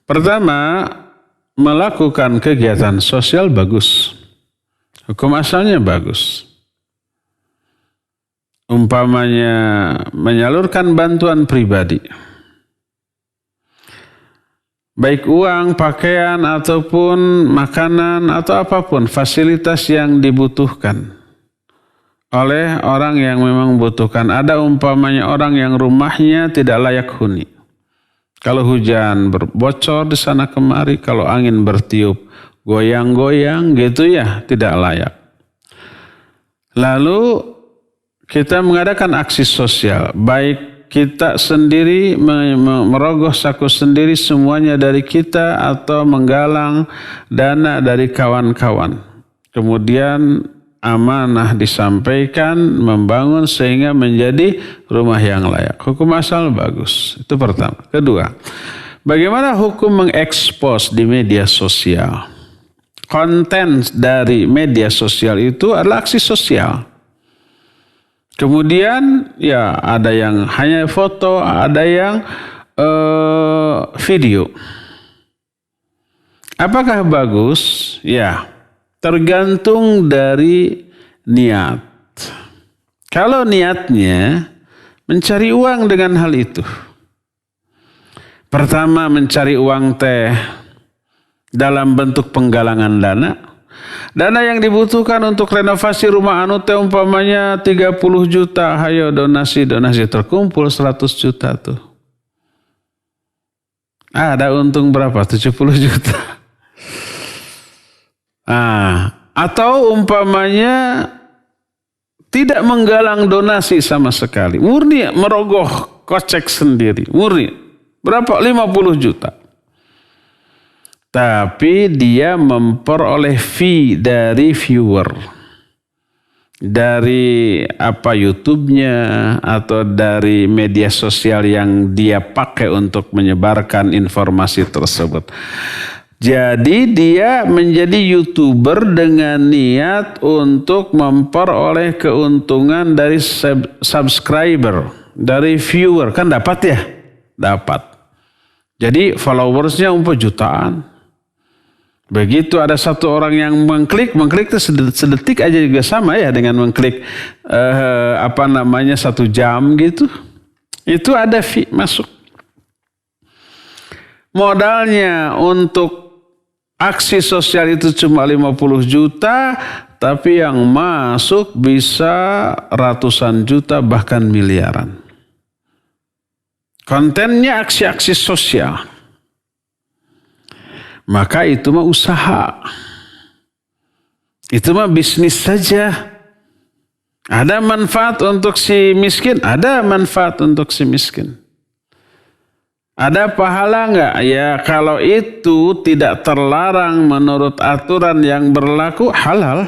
Pertama, melakukan kegiatan sosial bagus. Hukum asalnya bagus. Umpamanya menyalurkan bantuan pribadi. Baik uang, pakaian, ataupun makanan, atau apapun fasilitas yang dibutuhkan oleh orang yang memang membutuhkan. Ada umpamanya orang yang rumahnya tidak layak huni. Kalau hujan berbocor di sana kemari, kalau angin bertiup goyang-goyang gitu ya, tidak layak. Lalu kita mengadakan aksi sosial, baik kita sendiri merogoh saku sendiri semuanya dari kita atau menggalang dana dari kawan-kawan. Kemudian amanah disampaikan, membangun sehingga menjadi rumah yang layak. Hukum asal bagus. Itu pertama. Kedua, bagaimana hukum mengekspos di media sosial? Konten dari media sosial itu adalah aksi sosial. Kemudian ya ada yang hanya foto, ada yang video. Apakah bagus? Ya, tergantung dari niat. Kalau niatnya mencari uang dengan hal itu. Pertama, mencari uang teh dalam bentuk penggalangan dana. Dana yang dibutuhkan untuk renovasi rumah anu teh umpamanya 30 juta. Hayo donasi terkumpul 100 juta tuh. Ada untung berapa? 70 juta. Atau umpamanya tidak menggalang donasi sama sekali. Murni merogoh kocek sendiri. Murni. Berapa? 50 juta. Tapi dia memperoleh fee dari viewer. Dari YouTube-nya atau dari media sosial yang dia pakai untuk menyebarkan informasi tersebut. Jadi dia menjadi YouTuber dengan niat untuk memperoleh keuntungan dari subscriber, dari viewer. Kan dapat ya? Dapat. Jadi followersnya jutaan. Begitu ada satu orang yang mengklik itu sedetik aja juga sama ya dengan mengklik 1 jam gitu. Itu ada fee masuk. Modalnya untuk aksi sosial itu cuma 50 juta, tapi yang masuk bisa ratusan juta bahkan miliaran. Kontennya aksi-aksi sosial. Maka itu mah usaha. Itu mah bisnis saja. Ada manfaat untuk si miskin? Ada manfaat untuk si miskin. Ada pahala enggak? Ya kalau itu tidak terlarang menurut aturan yang berlaku, halal.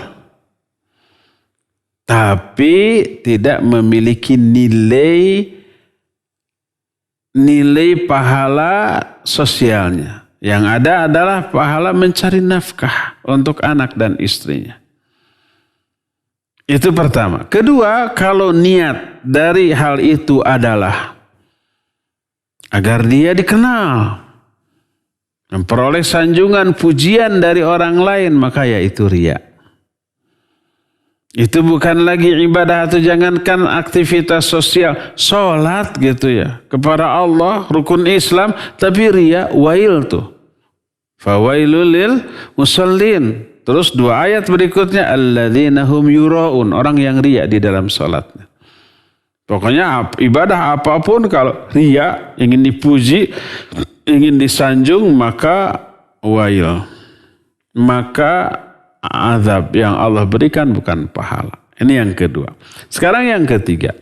Tapi tidak memiliki nilai pahala sosialnya. Yang ada adalah pahala mencari nafkah untuk anak dan istrinya. Itu pertama. Kedua, kalau niat dari hal itu adalah agar dia dikenal, memperoleh sanjungan pujian dari orang lain, maka ya itu riya. Itu bukan lagi ibadah atau jangankan aktivitas sosial, sholat gitu ya, kepada Allah, rukun Islam, tapi riya, wail tuh. Fawailul lil musallin. Terus 2 ayat berikutnya alladzina hum yuraun, orang yang riya di dalam salatnya. Pokoknya ibadah apapun kalau riya, ingin dipuji, ingin disanjung, maka wail. Maka azab yang Allah berikan bukan pahala. Ini yang kedua. Sekarang yang ketiga.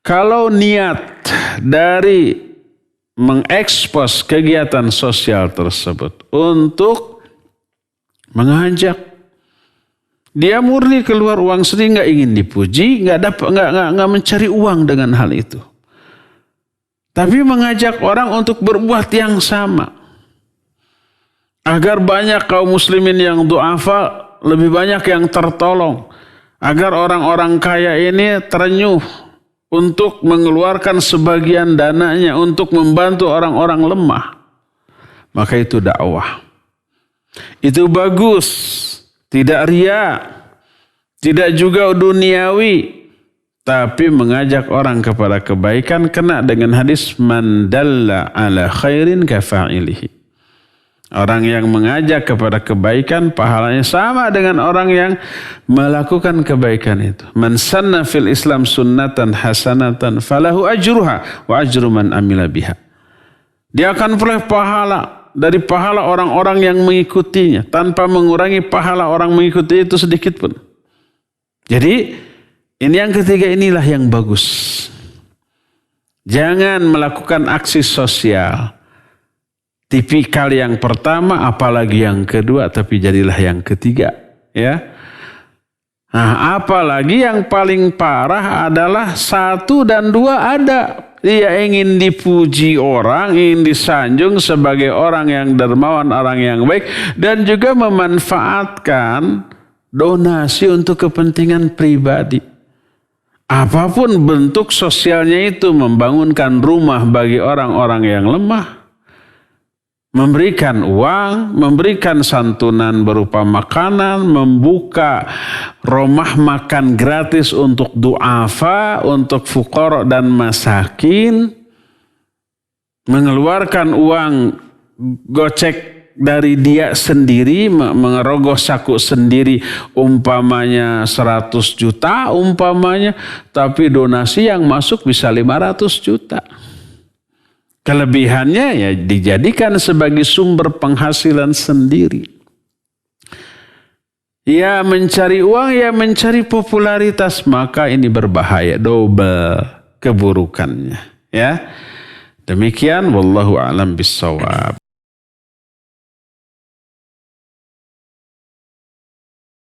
Kalau niat dari mengekspos kegiatan sosial tersebut untuk mengajak, dia murni keluar uang sendiri, nggak ingin dipuji, nggak mencari uang dengan hal itu, tapi mengajak orang untuk berbuat yang sama agar banyak kaum muslimin yang du'afa lebih banyak yang tertolong, agar orang-orang kaya ini terenyuh untuk mengeluarkan sebagian dananya untuk membantu orang-orang lemah. maka itu dakwah. Itu bagus, tidak riya, tidak juga duniawi, tapi mengajak orang kepada kebaikan, kena dengan hadis man dalla ala khairin kafa'ilihi. Orang yang mengajak kepada kebaikan pahalanya sama dengan orang yang melakukan kebaikan itu. Man sanna fil Islam sunnatan hasanatan falahu ajruha wa ajru man amila biha. Dia akan peroleh pahala dari pahala orang-orang yang mengikutinya tanpa mengurangi pahala orang mengikuti itu sedikit pun. Jadi ini yang ketiga, inilah yang bagus. Jangan melakukan aksi sosial tipikal yang pertama, apalagi yang kedua, tapi jadilah yang ketiga, ya. Nah, apalagi yang paling parah adalah 1 dan 2 ada. Dia ingin dipuji orang, ingin disanjung sebagai orang yang dermawan, orang yang baik, dan juga memanfaatkan donasi untuk kepentingan pribadi. Apapun bentuk sosialnya itu, membangunkan rumah bagi orang-orang yang lemah, memberikan uang, memberikan santunan berupa makanan, membuka rumah makan gratis untuk du'afa, untuk fuqara dan masakin, mengeluarkan uang gocek dari dia sendiri, mengerogoh saku sendiri, umpamanya 100 juta umpamanya, tapi donasi yang masuk bisa 500 juta. Kelebihannya ya dijadikan sebagai sumber penghasilan sendiri. Ya mencari uang, ya mencari popularitas, maka ini berbahaya, double keburukannya. Ya, demikian wallahu a'lam bissawab.